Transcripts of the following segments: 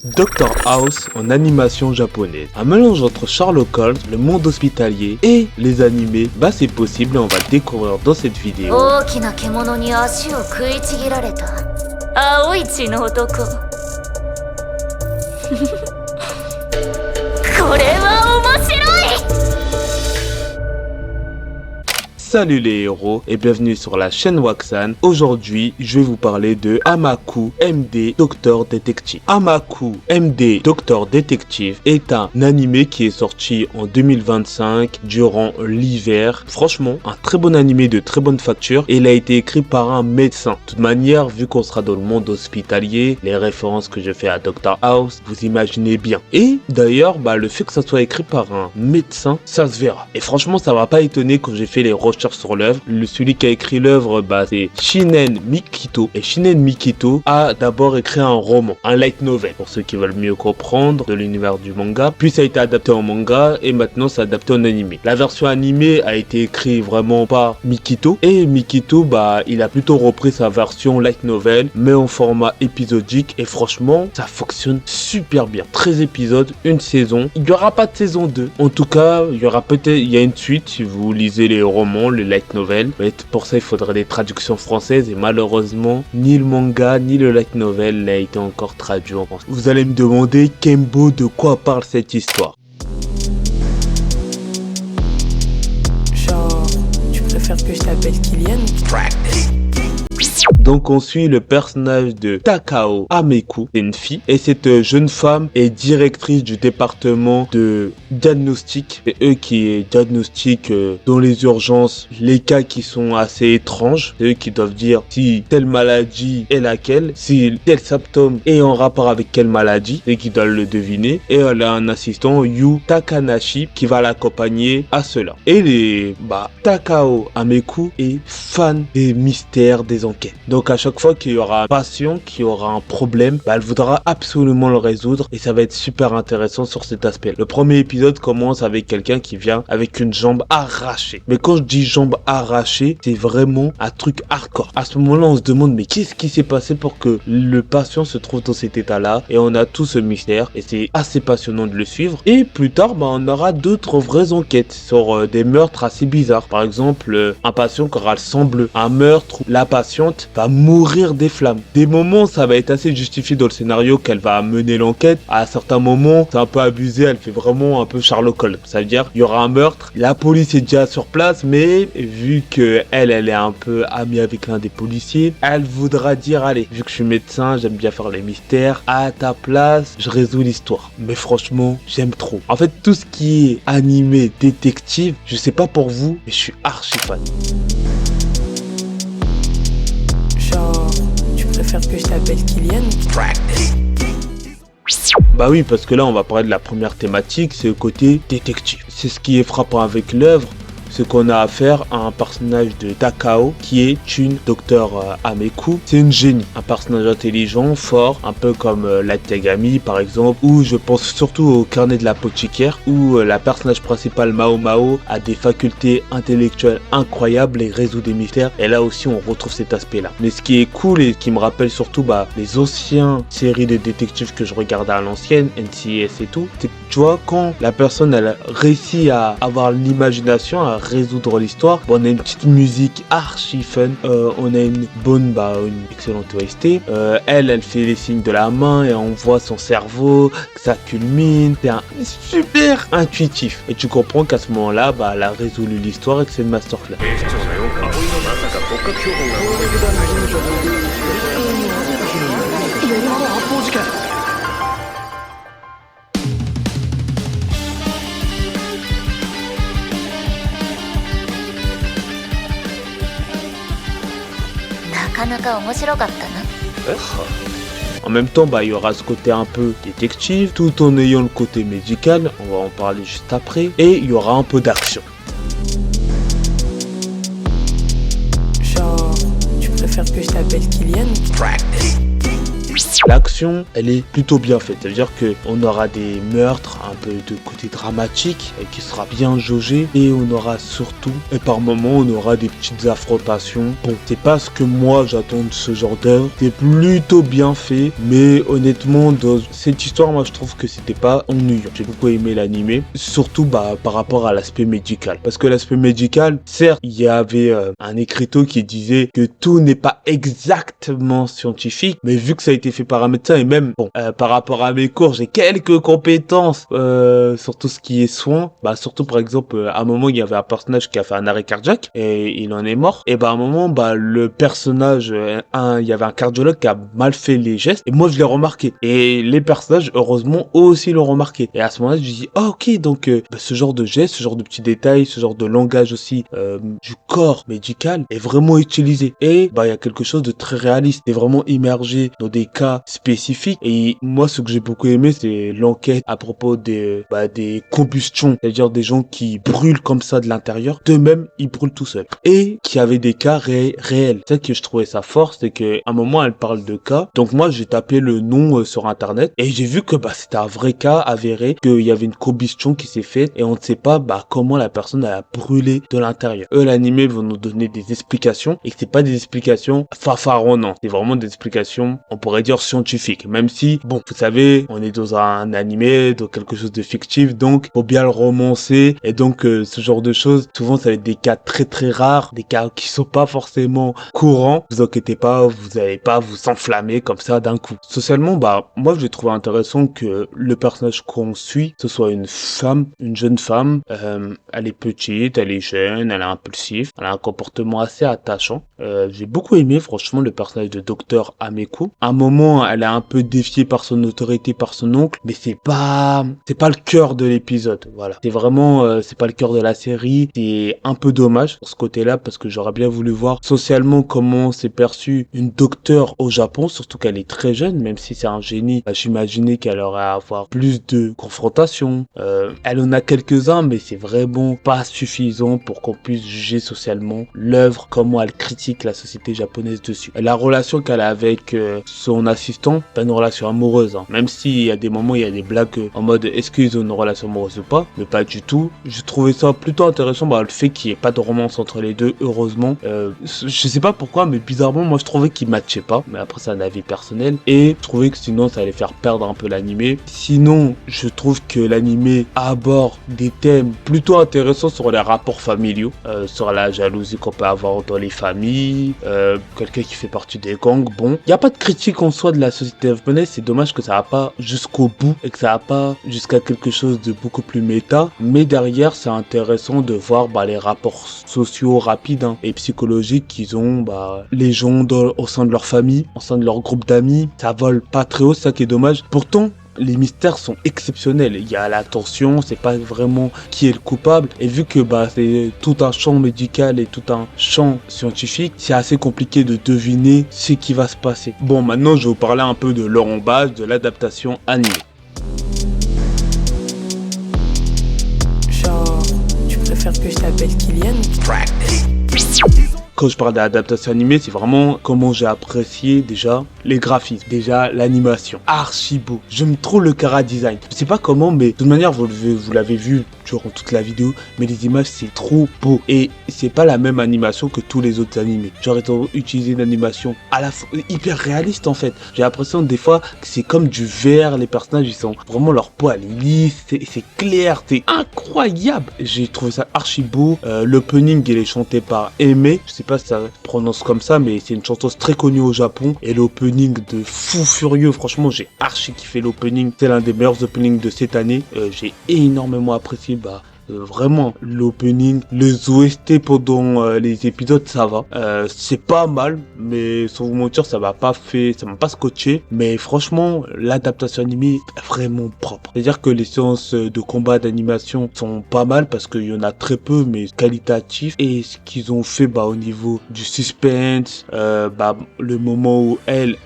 Dr House en animation japonaise. Un mélange entre Sherlock Holmes, le monde hospitalier et les animés, bah c'est possible et on va le découvrir dans cette vidéo. 大きな獣に足を食いちぎられた青い血の男これは面白い Salut les héros et bienvenue sur la chaîne Waxan. Aujourd'hui, je vais vous parler de Hamaku MD Docteur Détective. Hamaku MD Docteur Détective est un animé qui est sorti en 2025 durant l'hiver. Franchement, un très bon animé de très bonne facture et il a été écrit par un médecin. De toute manière, vu qu'on sera dans le monde hospitalier, les références que je fais à Dr House, vous imaginez bien. Et d'ailleurs, le fait que ça soit écrit par un médecin, ça se verra. Et franchement, ça va pas étonner quand j'ai fait les recherches sur l'œuvre. Celui qui a écrit l'œuvre, c'est Shinen Mikito. Et Shinen Mikito a d'abord écrit un roman, un light novel, pour ceux qui veulent mieux comprendre de l'univers du manga. Puis ça a été adapté en manga et maintenant c'est adapté en animé. La version animée a été écrite vraiment par Mikito. Et Mikito, il a plutôt repris sa version light novel, mais en format épisodique. Et franchement, ça fonctionne super bien. 13 épisodes, une saison. Il n'y aura pas de saison 2. En tout cas, il y a une suite si vous lisez les romans, le light novel. Mais pour ça, il faudrait des traductions françaises et malheureusement, ni le manga ni le light novel n'a été encore traduit en français. Vous allez me demander, Kembo, de quoi parle cette histoire? Genre, tu préfères que je t'appelle Kylian? Donc on suit le personnage de Takao Ameku, c'est une fille, et cette jeune femme est directrice du département de diagnostic. C'est eux qui diagnostiquent dans les urgences les cas qui sont assez étranges. C'est eux qui doivent dire si telle maladie est laquelle, si tel symptôme est en rapport avec quelle maladie, c'est eux qui doivent le deviner. Et elle a un assistant, Yu Takanashi, qui va l'accompagner à cela. Et Takao Ameku est fan des mystères, des enquêtes. Donc à chaque fois qu'il y aura un patient qui aura un problème, elle voudra absolument le résoudre et ça va être super intéressant sur cet aspect. Le premier épisode commence avec quelqu'un qui vient avec une jambe arrachée. Mais quand je dis jambe arrachée, c'est vraiment un truc hardcore. À ce moment-là, on se demande mais qu'est-ce qui s'est passé pour que le patient se trouve dans cet état-là, et on a tout ce mystère et c'est assez passionnant de le suivre. Et plus tard, on aura d'autres vraies enquêtes sur des meurtres assez bizarres. Par exemple, un patient qui aura le sang bleu, un meurtre où la patiente va mourir des flammes. Des moments, ça va être assez justifié dans le scénario qu'elle va mener l'enquête. À certains moments, c'est un peu abusé, elle fait vraiment un peu Sherlock Holmes. Ça veut dire, il y aura un meurtre, la police est déjà sur place, mais vu que elle est un peu amie avec l'un des policiers, elle voudra dire, allez, vu que je suis médecin, j'aime bien faire les mystères, à ta place, je résous l'histoire. Mais franchement, j'aime trop. En fait, tout ce qui est animé, détective, je sais pas pour vous, mais je suis archi fan. Genre, tu préfères que je t'appelle Kylian? Oui, parce que là, on va parler de la première thématique, c'est le côté détective. C'est ce qui est frappant avec l'œuvre, c'est qu'on a affaire à un personnage de Takao qui est une docteur Ameku. C'est une génie, un personnage intelligent, fort, un peu comme Light Yagami par exemple, ou je pense surtout au carnet de l'apothicaire, où la personnage principale Mao Mao a des facultés intellectuelles incroyables et résout des mystères. Et là aussi, on retrouve cet aspect-là. Mais ce qui est cool et qui me rappelle surtout les anciennes séries de détectives que je regardais à l'ancienne, NCIS et tout, c'est que tu vois, quand la personne elle réussit à avoir l'imagination, à résoudre l'histoire, on a une petite musique archi fun, on a une bonne, une excellente OST, elle fait les signes de la main et on voit son cerveau, que ça culmine, c'est super intuitif et tu comprends qu'à ce moment-là, elle a résolu l'histoire et que c'est une masterclass. En même temps, il y aura ce côté un peu détective, tout en ayant le côté médical, on va en parler juste après, et il y aura un peu d'action. Genre, tu préfères que je t'appelle Kylian? L'action, elle est plutôt bien faite. C'est-à-dire qu'on aura des meurtres, un peu de côté dramatique, qui sera bien jaugé. Et on aura surtout, et par moments, on aura des petites affrontations. Bon, c'est pas ce que moi j'attends de ce genre d'œuvre. C'est plutôt bien fait. Mais honnêtement, dans cette histoire, moi je trouve que c'était pas ennuyant. J'ai beaucoup aimé l'animé. Surtout par rapport à l'aspect médical. Parce que l'aspect médical, certes, il y avait un écriteau qui disait que tout n'est pas exactement scientifique. Mais vu que ça a été fait par un médecin et même, bon, par rapport à mes cours, j'ai quelques compétences sur tout ce qui est soins. Surtout par exemple, à un moment, il y avait un personnage qui a fait un arrêt cardiaque et il en est mort. Et à un moment, le personnage, il y avait un cardiologue qui a mal fait les gestes et moi je l'ai remarqué. Et les personnages, heureusement, eux aussi l'ont remarqué. Et à ce moment-là, je dis, ok, donc ce genre de gestes, ce genre de petits détails, ce genre de langage aussi du corps médical est vraiment utilisé. Et il y a quelque chose de très réaliste. C'est vraiment immergé dans des cas spécifiques. Et moi, ce que j'ai beaucoup aimé, c'est l'enquête à propos des combustions, c'est-à-dire des gens qui brûlent comme ça de l'intérieur. D'eux-mêmes, ils brûlent tout seuls. Et qui avaient des cas réels. C'est que je trouvais ça fort, c'est qu'à un moment, elle parle de cas. Donc moi, j'ai tapé le nom sur Internet et j'ai vu que c'était un vrai cas avéré, qu'il y avait une combustion qui s'est faite et on ne sait pas comment la personne a brûlé de l'intérieur. Eux, l'animé vont nous donner des explications et que c'est pas des explications fanfaronnantes. C'est vraiment des explications, on pourrait dire scientifiques. Même si, bon, vous savez, on est dans un animé, dans quelque chose de fictif, donc faut bien le romancer et donc ce genre de choses, souvent ça va être des cas très très rares, des cas qui sont pas forcément courants. Vous inquiétez pas, vous allez pas vous enflammer comme ça d'un coup. Socialement, moi j'ai trouvé intéressant que le personnage qu'on suit, ce soit une femme, une jeune femme, elle est petite, elle est jeune, elle est impulsive, elle a un comportement assez attachant. J'ai beaucoup aimé franchement le personnage de Docteur Ameku. À un moment, elle est un peu défiée par son autorité, par son oncle, mais c'est pas le cœur de l'épisode. Voilà, c'est vraiment c'est pas le cœur de la série. C'est un peu dommage sur ce côté-là parce que j'aurais bien voulu voir socialement comment c'est perçu une docteure au Japon, surtout qu'elle est très jeune, même si c'est un génie. J'imaginais qu'elle aurait à avoir plus de confrontations. Elle en a quelques-uns, mais c'est vraiment pas suffisant pour qu'on puisse juger socialement l'œuvre, comment elle critique la société japonaise dessus. La relation qu'elle a avec son assistant, pas une relation amoureuse, hein. Même s'il y a des moments, il y a des blagues en mode est-ce qu'ils ont une relation amoureuse ou pas, mais pas du tout. J'ai trouvé ça plutôt intéressant, le fait qu'il n'y ait pas de romance entre les deux, heureusement. Je sais pas pourquoi, mais bizarrement, moi je trouvais qu'ils matchaient pas, mais après c'est un avis personnel, et je trouvais que sinon ça allait faire perdre un peu l'animé. Sinon, je trouve que l'animé aborde des thèmes plutôt intéressants sur les rapports familiaux, sur la jalousie qu'on peut avoir dans les familles, quelqu'un qui fait partie des gangs. Bon, il n'y a pas de critique en soi de la société japonaise, c'est dommage que ça va pas jusqu'au bout et que ça va pas jusqu'à quelque chose de beaucoup plus méta, mais derrière c'est intéressant de voir les rapports sociaux rapides et psychologiques qu'ils ont les gens au sein de leur famille, au sein de leur groupe d'amis. Ça vole pas très haut, c'est ça qui est dommage. Pourtant, les mystères sont exceptionnels. Il y a la tension, c'est pas vraiment qui est le coupable. Et vu que c'est tout un champ médical et tout un champ scientifique, c'est assez compliqué de deviner ce qui va se passer. Bon, maintenant je vais vous parler un peu de Laurent Base, de l'adaptation animée. Genre, tu préfères que je t'appelle Kylian? Quand je parle d'adaptation animée, c'est vraiment comment j'ai apprécié déjà les graphismes, déjà l'animation. Archi beau. J'aime trop le chara design. Je sais pas comment, mais de toute manière, vous l'avez vu durant toute la vidéo, mais les images, c'est trop beau. Et c'est pas la même animation que tous les autres animés. J'aurais utilisé une animation à la fois hyper réaliste en fait. J'ai l'impression des fois que c'est comme du verre. Les personnages, ils sont vraiment, leur peau elle est lisse, c'est clair, c'est incroyable. J'ai trouvé ça archi beau. L'opening, il est chanté par Aimé. Je sais pas si ça se prononce comme ça, mais c'est une chanteuse très connue au Japon. Et l'opening de Fou Furieux, franchement, j'ai archi kiffé l'opening. C'est l'un des meilleurs openings de cette année. J'ai énormément apprécié vraiment l'opening, les OST pendant les épisodes, ça va. C'est pas mal, mais sans vous mentir, ça m'a pas scotché. Mais franchement, l'adaptation animée est vraiment propre. C'est-à-dire que les séances de combat d'animation sont pas mal parce qu'il y en a très peu, mais qualitatifs. Et ce qu'ils ont fait au niveau du suspense, le moment où elle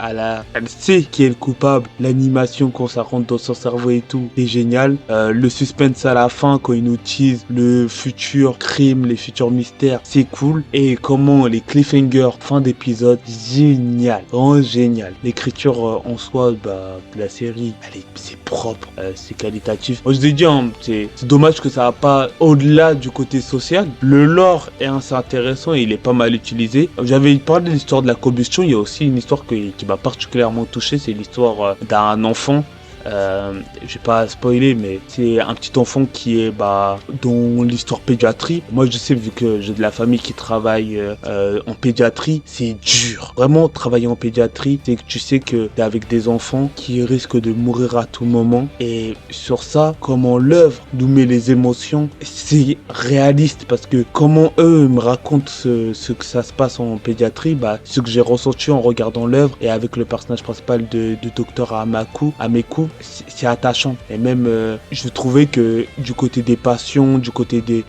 sait qui est le coupable, l'animation quand ça rentre dans son cerveau et tout, c'est génial. Le suspense à la fin quand il nous tire tease le futur crime, les futurs mystères, c'est cool. Et comment les cliffhangers, fin d'épisode, génial, vraiment génial. L'écriture en soi, de la série, c'est propre, c'est qualitatif. Moi je vous ai dit, hein, c'est dommage que ça va pas au-delà du côté social. Le lore est assez intéressant et il est pas mal utilisé. J'avais parlé de l'histoire de la combustion, il y a aussi une histoire qui m'a particulièrement touché, c'est l'histoire d'un enfant. Je vais pas spoiler, mais c'est un petit enfant qui est dans l'histoire pédiatrie. Moi je sais, vu que j'ai de la famille qui travaille en pédiatrie, c'est dur. Vraiment, travailler en pédiatrie, c'est que tu sais que t'es avec des enfants qui risquent de mourir à tout moment. Et sur ça, comment l'œuvre nous met les émotions, c'est réaliste, parce que comment eux me racontent ce que ça se passe en pédiatrie, ce que j'ai ressenti en regardant l'œuvre et avec le personnage principal de Dr Ameku, c'est attachant. Et même je trouvais que du côté des passions, du côté de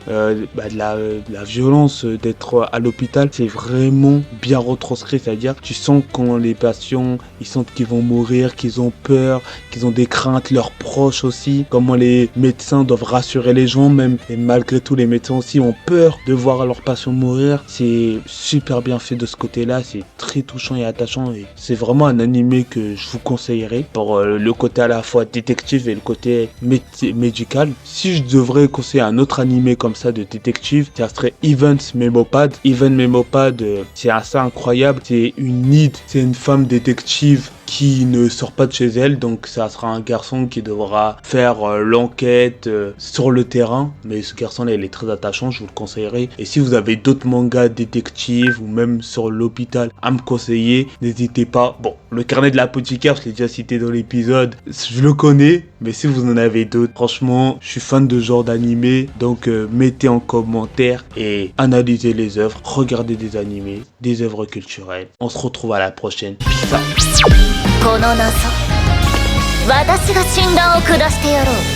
la violence d'être à l'hôpital, c'est vraiment bien retranscrit. C'est-à-dire tu sens quand les patients, ils sentent qu'ils vont mourir, qu'ils ont peur, qu'ils ont des craintes, leurs proches aussi, comment les médecins doivent rassurer les gens même, et malgré tout les médecins aussi ont peur de voir leurs patients mourir. C'est super bien fait de ce côté-là, c'est très touchant et attachant, et c'est vraiment un animé que je vous conseillerais pour le côté à la fois détective et le côté médical. Si je devrais conseiller un autre animé comme ça de détective, ça serait Event Memopad. Event Memopad, c'est assez incroyable. C'est une Nid, c'est une femme détective qui ne sort pas de chez elle, donc ça sera un garçon qui devra faire l'enquête sur le terrain, mais ce garçon là il est très attachant, je vous le conseillerais. Et si vous avez d'autres mangas détectives ou même sur l'hôpital à me conseiller, n'hésitez pas. Bon, le carnet de l'apothicaire, je l'ai déjà cité dans l'épisode, je le connais, mais si vous en avez d'autres, franchement je suis fan de ce genre d'animé, donc mettez en commentaire et analysez les œuvres, regardez des animés, des œuvres culturelles. On se retrouve à la prochaine. Peace out. この謎私が診断を下してやろう。